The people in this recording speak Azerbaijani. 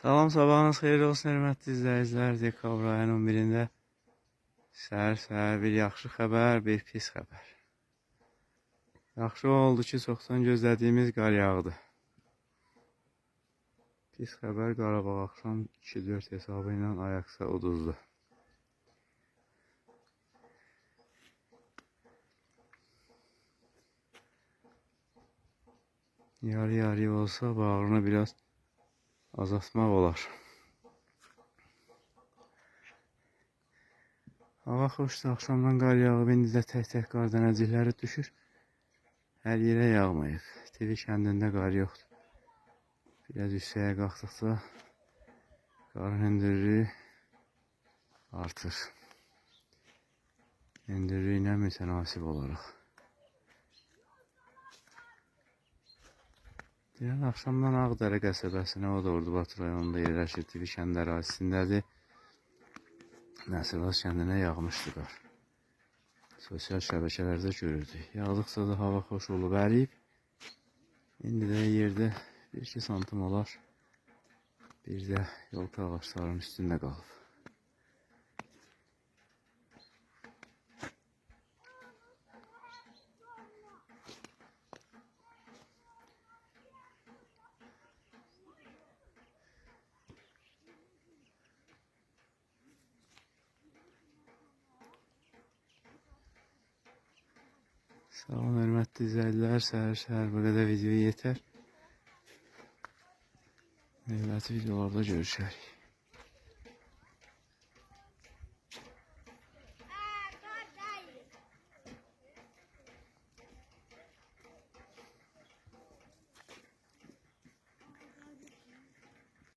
Salam, sabahınız xeyirli olsun, hörmətli izləyicilər. Dekabr ayının 11-də səhər bir yaxşı xəbər, bir pis xəbər. Yaxşı oldu ki, çoxdan gözlədiyimiz qar yağdı. Pis xəbər, Qarabağ axşam 2-4 hesabı ilə Ayaksa uduzdu. Yarı olsa bağrını biraz azaltmaq olar. Hava xoşdur, axşamdan qar yağıb, indi də tək qar dənəcikləri düşür. Hər yerə yağmayıb. TV kəndində qar yoxdur. Biraz yüksəyə qalxdıqca qarın hündürlüyü artır. Hündürlüyü ilə mütənasib olaraq. Deyən axşamdan Ağdərə qəsəbəsinə, o da Ordubad rayonunda yerləşir, TV kənd ərazisindədir. Nəsirvaz kəndinə yağmışdı qar. Sosial şəbəkələrdə görürdük. Yağdıqca da hava xoş olub, əriyib. İndi də yerdə 1-2 santim olar. Bir də yolka ağaçların üstündə qalıb. Salam, hörmətli izləyicilər. Səhər bu qədər video yetər. Növbəti videolarda görüşərik.